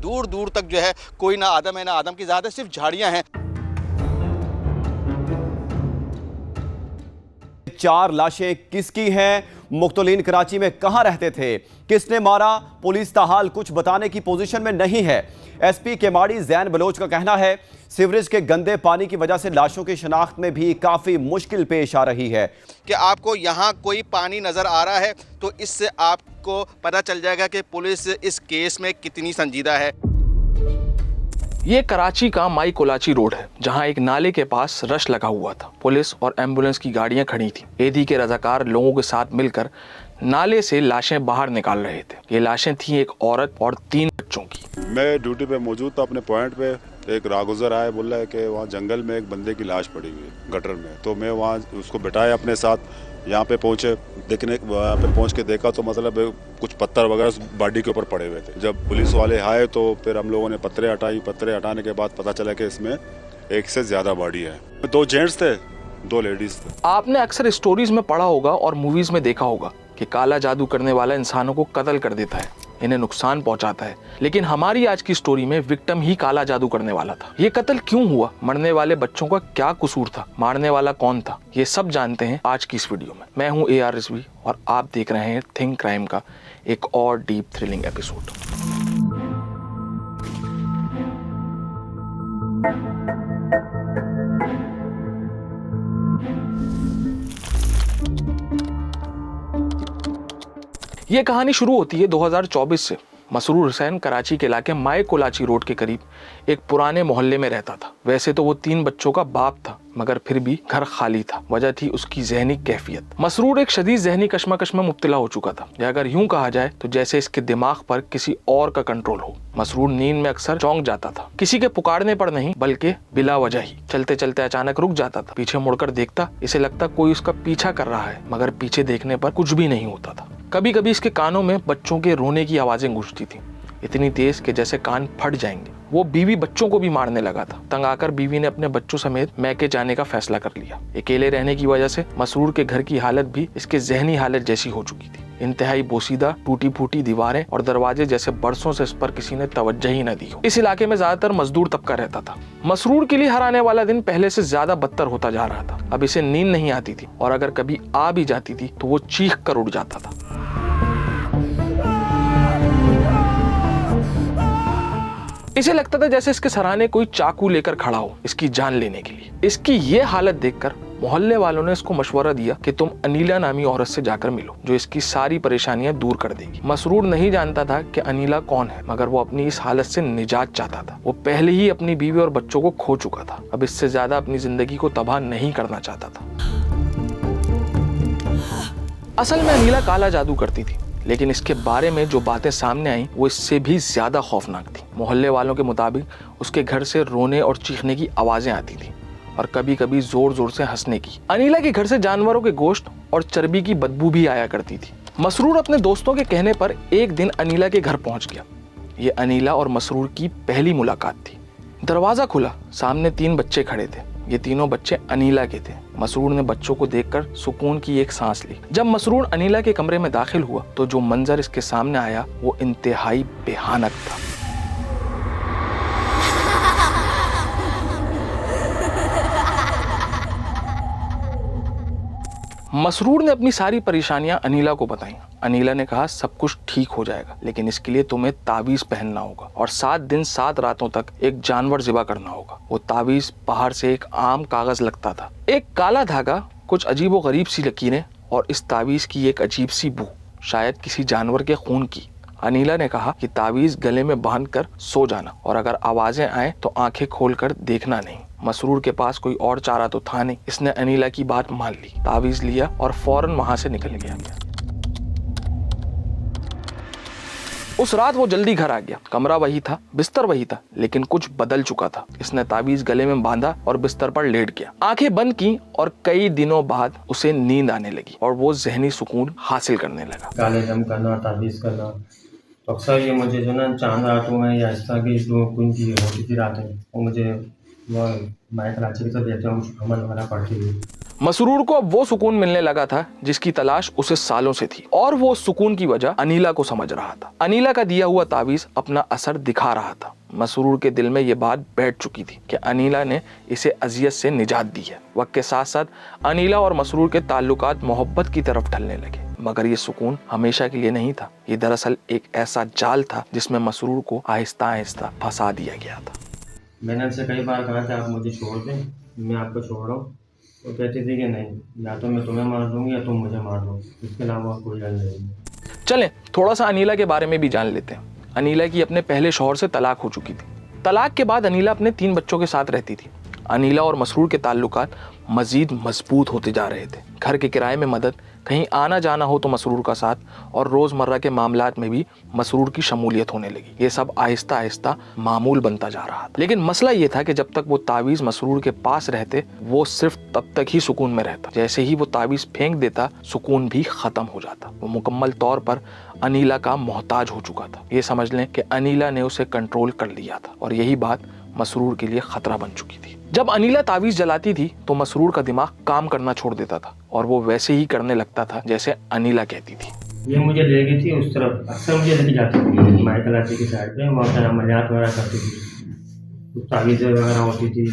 दूर दूर तक जो है कोई ना आदम है ना आदम की ज़ात है, सिर्फ झाड़ियां हैं। 4 लाशें किसकी हैं? मुख्तलिन कराची में कहां रहते थे? किसने मारा? पुलिस ताहाल कुछ बताने की पोजीशन में नहीं है। एसपी केमाड़ी जैन बलोच का कहना है सीवरेज के गंदे पानी की वजह से लाशों की शनाख्त में भी काफी मुश्किल पेश आ रही है। कि आपको यहाँ कोई पानी नजर आ रहा है तो इससे आपको पता चल जाएगा कि पुलिस इस केस में कितनी संजीदा है। ये कराची का माई कोलाची रोड है, जहां एक नाले के पास रश लगा हुआ था। पुलिस और एम्बुलेंस की गाड़ियां खड़ी थी। एदी के रजाकार लोगों के साथ मिलकर नाले से लाशें बाहर निकाल रहे थे। ये लाशें थी एक औरत और 3 बच्चों की। मैं ड्यूटी पे मौजूद था अपने पॉइंट पे। एक राहगुजर आया, बोल रहा है कि वहाँ जंगल में एक बंदे की लाश पड़ी हुई है गटर में। तो मैं वहाँ उसको बिठाया अपने साथ, यहाँ पे पहुँचे। देखने वहाँ पे पहुँच के देखा तो मतलब कुछ पत्थर वगैरह उस बॉडी के ऊपर पड़े हुए थे। जब पुलिस वाले आए तो फिर हम लोगों ने पत्थरें हटाई। पत्थरें हटाने के बाद पता चला कि इसमें 1 से ज़्यादा बॉडी है। 2 जेंट्स थे, 2 लेडीज थे। आपने अक्सर स्टोरीज में पढ़ा होगा और मूवीज में देखा होगा कि काला जादू करने वाला इंसानों को कत्ल कर देता है, इन्हें नुकसान पहुंचाता है। लेकिन हमारी आज की स्टोरी में विक्टिम ही काला जादू करने वाला था। ये कत्ल क्यों हुआ? मरने वाले बच्चों का क्या कसूर था? मारने वाला कौन था? ये सब जानते हैं आज की इस वीडियो में। मैं हूं AR रिजवी और आप देख रहे हैं थिंक क्राइम का एक और डीप थ्रिलिंग एपिसोड। ये कहानी शुरू होती है 2024 से। मसरूर हुसैन कराची के इलाके माए कोलाची रोड के करीब एक पुराने मोहल्ले में रहता था। वैसे तो वो 3 बच्चों का बाप था, मगर फिर भी घर खाली था। वजह थी उसकी जहनी कैफियत। मसरूर एक शदीद जहनी कशमकश में मुब्तला हो चुका था, या अगर यूं कहा जाए तो जैसे इसके दिमाग पर किसी और का कंट्रोल हो। मसरूर नींद में अक्सर चौंक जाता था, किसी के पुकारने पर नहीं बल्कि बिला वजह ही। चलते चलते अचानक रुक जाता था, पीछे मुड़कर देखता, इसे लगता कोई उसका पीछा कर रहा है, मगर पीछे देखने पर कुछ भी नहीं होता था। कभी कभी इसके कानों में बच्चों के रोने की आवाजें गूंजती थी, इतनी तेज कि जैसे कान फट जाएंगे। वो बीवी बच्चों को भी मारने लगा था। तंग आकर बीवी ने अपने बच्चों समेत मैके जाने का फैसला कर लिया। अकेले रहने की वजह से मसरूर के घर की हालत भी इसके जहनी हालत जैसी हो चुकी थी। इंतहाई बोसीदा, टूटी फूटी दीवारें और दरवाजे जैसे बरसों से इस पर किसी ने तवज्जो ही न दी हो। इस इलाके में ज्यादातर मजदूर तबका रहता था। मसरूर के लिए हर आने वाला दिन पहले से ज्यादा बदतर होता जा रहा था। अब इसे नींद नहीं आती थी, और अगर कभी आ भी जाती थी तो वो चीख कर उठ जाता था। इसे लगता था जैसे इसके सराहने कोई चाकू लेकर खड़ा हो इसकी जान लेने के लिए। इसकी ये हालत देखकर मोहल्ले वालों ने इसको मशवरा दिया कि तुम अनीला नामी औरत से जाकर मिलो, जो इसकी सारी परेशानियां दूर कर देगी। मसरूर नहीं जानता था कि अनीला कौन है, मगर वो अपनी इस हालत से निजात चाहता था। वो पहले ही अपनी बीवी और बच्चों को खो चुका था। अब इससे ज्यादा अपनी जिंदगी को तबाह नहीं करना चाहता था। असल में अनीला काला जादू करती थी, लेकिन इसके बारे में जो बातें सामने आई वो इससे भी ज्यादा खौफनाक थी। मोहल्ले वालों के मुताबिक उसके घर से रोने और चीखने की आवाजें आती थी, और कभी कभी जोर जोर से हंसने की। अनीला के घर से जानवरों के गोश्त और चर्बी की बदबू भी आया करती थी। मसरूर अपने दोस्तों के कहने पर एक दिन अनीला के घर पहुंच गया। ये अनीला और मसरूर की पहली मुलाकात थी। दरवाजा खुला, सामने 3 बच्चे खड़े थे। ये तीनों बच्चे अनीला के थे। मसरूर ने बच्चों को देखकर सुकून की एक सांस ली। जब मसरूर अनीला के कमरे में दाखिल हुआ तो जो मंजर इसके सामने आया वो इंतहाई बेहानक था। मसरूर ने अपनी सारी परेशानियां अनीला को बताई। अनीला ने कहा सब कुछ ठीक हो जाएगा, लेकिन इसके लिए तुम्हें तावीज पहनना होगा और 7 दिन 7 रातों तक एक जानवर ज़िबा करना होगा। वो तावीज बाहर से एक आम कागज लगता था, एक काला धागा, कुछ अजीब व गरीब सी लकीरें और इस तावीज की एक अजीब सी बू, शायद किसी जानवर के खून की। अनीला ने कहा कि तावीज गले में बांधकर सो जाना, और अगर आवाजें आए तो आंखें खोलकर देखना नहीं। मसरूर के पास कोई और चारा तो था नहीं। इसने अनीला की बात मान ली, तावीज लिया और फौरन वहां से निकल गया। उस रात वो जल्दी घर आ गया। कमरा वही था, बिस्तर वही था, लेकिन कुछ बदल चुका था। इसने तावीज गले में बांधा और बिस्तर पर लेट गया। आंखें बंद की और कई दिनों बाद उसे नींद आने लगी और वो जहनी सुकून हासिल करने लगा। काले जम करना, तावीज करना, तो अक्सर ये मुझे जो ना चांद रातों में या इस तरह की जो कुंजी होती थी रातें, वो मुझे वो मैं कराची की तरफ देता हूँ अमन वाला पढ़ती हुई। मसरूर को अब वो सुकून मिलने लगा था जिसकी तलाश उसे सालों से थी, और वो सुकून की वजह अनीला को समझ रहा था। अनीला का दिया हुआ तावीज अपना असर दिखा रहा था। मसरूर के दिल में ये बात बैठ चुकी थी कि अनीला ने इसे अजियत से निजात दी है। वक्त के साथ साथ अनीला और मसरूर के ताल्लुकात मोहब्बत की तरफ ढलने लगे, मगर ये सुकून हमेशा के लिए नहीं था। ये दरअसल एक ऐसा जाल था जिसमें मसरूर को आहिस्ता आहिस्ता फंसा दिया गया था। मैंने उनसे कई बार कहा कि आप मुझे छोड़ दें, मैं आपको छोड़ रहा हूँ। वो कहती थी कि नहीं, या तो मैं तुम्हें मार दूंगी या तुम मुझे मार दो, इसके अलावा कोई हल नहीं। चलें थोड़ा सा अनीला के बारे में भी जान लेते हैं। अनीला की अपने पहले शौहर से तलाक हो चुकी थी। तलाक के बाद अनीला अपने 3 बच्चों के साथ रहती थी। अनीला और मसरूर के ताल्लुकात मजीद मजबूत होते जा रहे थे। घर के किराए में मदद, कहीं आना जाना हो तो मसरूर का साथ, और रोज़मर्रा के मामलात में भी मसरूर की शमूलियत होने लगी। ये सब आहिस्ता आहिस्ता मामूल बनता जा रहा था। लेकिन मसला ये था कि जब तक वो तावीज़ मसरूर के पास रहते, वो सिर्फ तब तक ही सुकून में रहता। जैसे ही वो तावीज़ फेंक देता, सुकून भी ख़त्म हो जाता। वो मुकम्मल तौर पर अनीला का मोहताज हो चुका था। ये समझ लें कि अनीला ने उसे कंट्रोल कर लिया था, और यही बात मसरूर के लिए खतरा बन चुकी थी। जब अनीला तावीज़ जलाती थी तो मसरूर का दिमाग काम करना छोड़ देता था, और वो वैसे ही करने लगता था जैसे अनीला कहती थी। ये मुझे ले गई थी उस तरफ, अक्सर मुझे लेके जाती थी माई कलाची की साइड पे, वहाँ पर अमलियात वगैरह करती थी, तो तावीज़ें वगैरह होती थी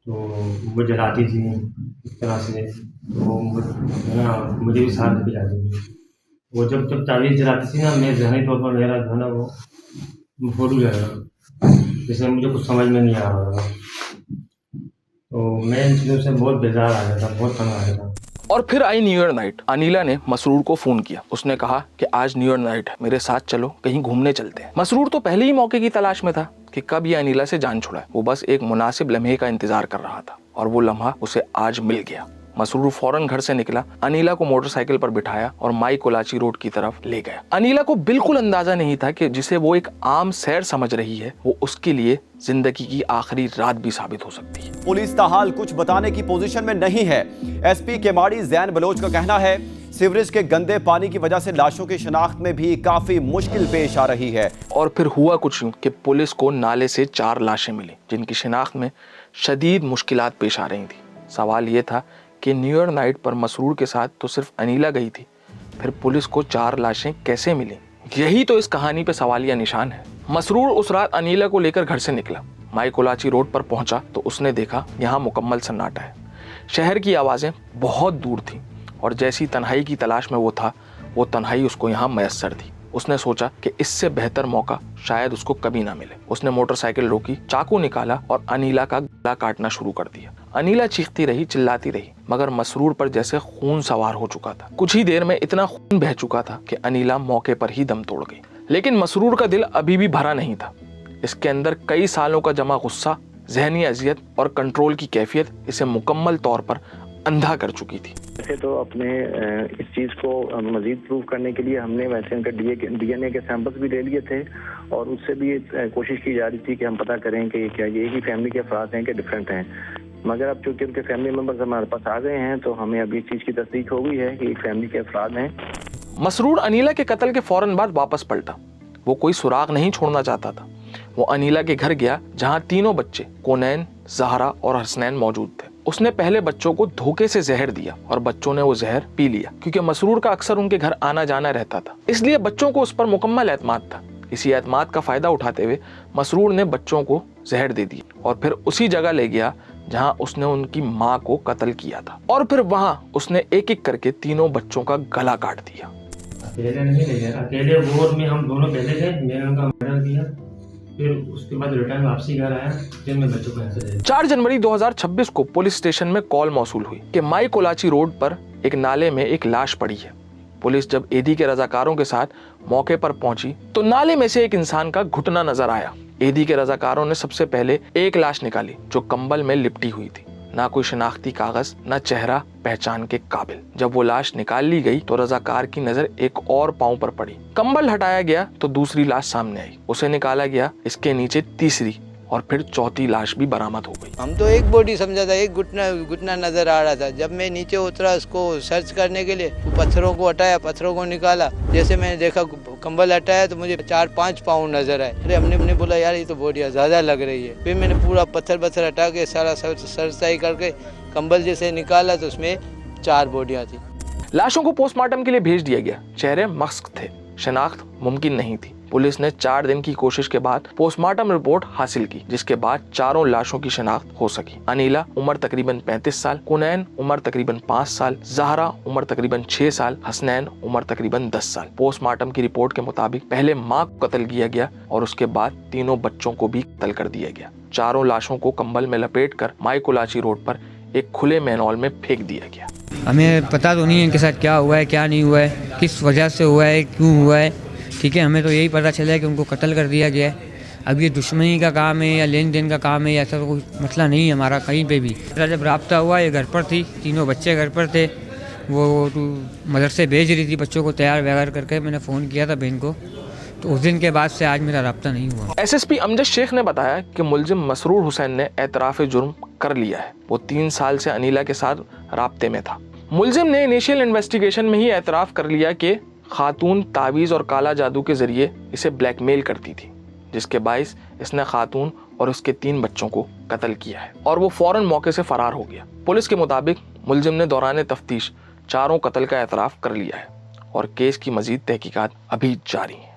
तो वो जलाती थी इस तरह से। तो वो मुझे भी साथ लेके जाती थी। वो जब तावीज़ जलाती थी ना, मैं जहनी तौर पर मेरा जो है ना वो भूल गया, जिसमें मुझे कुछ समझ में नहीं आ रहा था। तो मैं इन चीज़ों से बहुत बेजार आ गया था, बहुत तंग आ गया था। और फिर I knew year night. Anila ने मसरूर को फोन किया। उसने कहा कि आज न्यू ईयर नाइट है, मेरे साथ चलो, कहीं घूमने चलते हैं। मसरूर तो पहले ही मौके की तलाश में था कि कब ये अनीला से जान छुड़ाए। वो बस एक मुनासिब लम्हे का इंतजार कर रहा था, और वो लम्हा उसे आज मिल गया। मसरूर फौरन घर से निकला, अनीला को मोटरसाइकिल पर बिठाया और माई कोलाची रोड की तरफ ले गया। अनीला को बिल्कुल अंदाजा नहीं था कि जिसे वो एक आम सैर समझ रही है, वो उसके लिए जिंदगी की आखिरी रात भी साबित हो सकती है। पुलिस ताहाल कुछ बताने की पोजीशन में नहीं है। एसपी केमाड़ी जैन बलोच का कहना है, सीवरेज के गंदे पानी की वजह से लाशों की शिनाख्त में भी काफी मुश्किल पेश आ रही है। और फिर हुआ कुछ यूं कि पुलिस को नाले से 4 लाशें मिली, जिनकी शिनाख्त में शदीद मुश्किलात पेश आ रही थी। सवाल ये था कि न्यू ईयर नाइट पर मसरूर के साथ तो सिर्फ अनीला गई थी, फिर पुलिस को 4 लाशें कैसे मिली? यही तो इस कहानी पे सवालिया निशान है। मसरूर उस रात अनीला को लेकर घर से निकला। माई कोलाची रोड पर पहुंचा तो उसने देखा यहाँ मुकम्मल सन्नाटा है। शहर की आवाज़ें बहुत दूर थीं, और जैसी तन्हाई की तलाश में वो था, वो तन्हाई उसको यहाँ मैसर थी। उसने सोचा कि इससे बेहतर मौका शायद उसको कभी ना मिले। उसने मोटरसाइकिल रोकी, चाकू निकाला और अनीला का गला काटना शुरू कर दिया। अनीला चीखती रही, चिल्लाती रही, मगर मसरूर पर जैसे खून सवार हो चुका था। कुछ ही देर में इतना खून बह चुका था कि अनीला मौके पर ही दम तोड़ गई। लेकिन मसरूर का दिल अभी भी भरा नहीं था। इसके अंदर कई सालों का जमा गुस्सा, जहनी अजियत और कंट्रोल की कैफियत इसे मुकम्मल तौर पर अंधा कर चुकी थी। वैसे तो अपने इस चीज़ को मजीद प्रूव करने के लिए हमने वैसे उनका DNA के सैंपल्स भी ले लिए थे, और उससे भी कोशिश की जा रही थी कि हम पता करें कि क्या ये ही फैमिली के अफराद हैं कि डिफरेंट हैं। मगर अब चूंकि उनके फैमिली मेम्बर्स हमारे पास आ गए हैं, तो हमें अभी इस चीज़ की तस्दीक हो गई है कि एक फैमिली के अफराद हैं। मसरूर अनीला के कत्ल के फौरन बाद वापस पलटा। वो कोई सुराग नहीं छोड़ना चाहता था। वो अनीला के घर गया जहाँ तीनों बच्चे कोनैन, ज़हरा और हसनैन मौजूद थे। उसने पहले बच्चों को धोखे से जहर दिया, और बच्चों ने वो जहर पी लिया, क्योंकि मसरूर का अक्सर उनके घर आना जाना रहता था, इसलिए बच्चों को उस पर मुकम्मल एतमाद था। इसी एतमाद का फायदा उठाते हुए मसरूर ने बच्चों को जहर दे दिया, और फिर उसी जगह ले गया जहां उसने उनकी मां को कत्ल किया था। और फिर वहां उसने एक एक करके तीनों बच्चों का गला काट दिया। अकेले नहीं ले गया, अकेले वोट में हम दोनों पहले थे, मैंने उनका मर्डर किया, फिर उसके बाद रिटर्न वापसी घर आया, फिर मैं बच्चों को ऐसे 4 जनवरी 2026 को पुलिस स्टेशन में कॉल मौसूल हुई कि माई कोलाची रोड पर एक नाले में एक लाश पड़ी है। पुलिस जब एदी के रजाकारों के साथ मौके पर पहुंची तो नाले में से एक इंसान का घुटना नजर आया। एदी के रजाकारों ने सबसे पहले एक लाश निकाली जो कंबल में लिपटी हुई थी, ना कोई शिनाख्ती कागज, ना चेहरा पहचान के काबिल। जब वो लाश निकाल ली गई तो रजाकार की नजर एक और पांव पर पड़ी। कंबल हटाया गया तो दूसरी लाश सामने आई, उसे निकाला गया, इसके नीचे तीसरी और फिर चौथी लाश भी बरामद हो गई। हम तो एक बॉडी समझा था, एक घुटना नजर आ रहा था। जब मैं नीचे उतरा उसको सर्च करने के लिए, तो पत्थरों को हटाया, पत्थरों को निकाला, जैसे मैंने देखा कंबल हटाया तो मुझे 4-5 पाउंड नजर आए। अरे हमने बोला यार ये तो बॉडी ज्यादा लग रही है। फिर मैंने पूरा पत्थर हटा के सारा सर्च करके कंबल जैसे निकाला तो उसमें 4 बॉडियां थी। लाशों को पोस्टमार्टम के लिए भेज दिया गया। चेहरे मस्क थे, शिनाख्त मुमकिन नहीं थी। पुलिस ने 4 दिन की कोशिश के बाद पोस्टमार्टम रिपोर्ट हासिल की, जिसके बाद चारों लाशों की शिनाख्त हो सकी। अनीला उम्र तकरीबन 35 साल, कुनैन उम्र तकरीबन 5 साल, जहरा उम्र तकरीबन 6 साल, हसनैन उम्र तकरीबन 10 साल। पोस्टमार्टम की रिपोर्ट के मुताबिक पहले मां को कत्ल किया गया और उसके बाद तीनों बच्चों को भी कत्ल कर दिया गया। चारों लाशों को कंबल में लपेटकर माईकोलाची रोड पर एक खुले मैनहॉल में फेंक दिया गया। हमें पता तो नहीं है इनके साथ क्या हुआ है, क्या नहीं हुआ है, किस वजह से हुआ है, क्यों हुआ है। ठीक है, हमें तो यही पता चला है कि उनको कत्ल कर दिया गया है। अब ये दुश्मनी का काम है या लेन देन का काम है, ऐसा तो कोई मसला नहीं है हमारा कहीं पे भी। जब रब्ता हुआ ये घर पर थी, तीनों बच्चे घर पर थे, वो मदरसे भेज रही थी बच्चों को तैयार वगैरह करके। मैंने फ़ोन किया था बहन को, तो उस दिन के बाद से आज मेरा रब्ता नहीं हुआ। एसएसपी अमजद शेख ने बताया कि मुलजिम मसरूर हुसैन ने एतराफ़ जुर्म कर लिया है। वो 3 साल से अनीला के साथ राब्ते में था। मुलजिम ने इनिशियल इन्वेस्टिगेशन में ही एतराफ़ कर लिया कि खातून तावीज़ और काला जादू के जरिए इसे ब्लैकमेल करती थी, जिसके बाइस इसने खातून और उसके 3 बच्चों को कत्ल किया है और वो फौरन मौके से फरार हो गया। पुलिस के मुताबिक मुलजिम ने दौरान तफ्तीश चारों कत्ल का एतराफ़ कर लिया है और केस की मजीद तहकीकात अभी जारी है।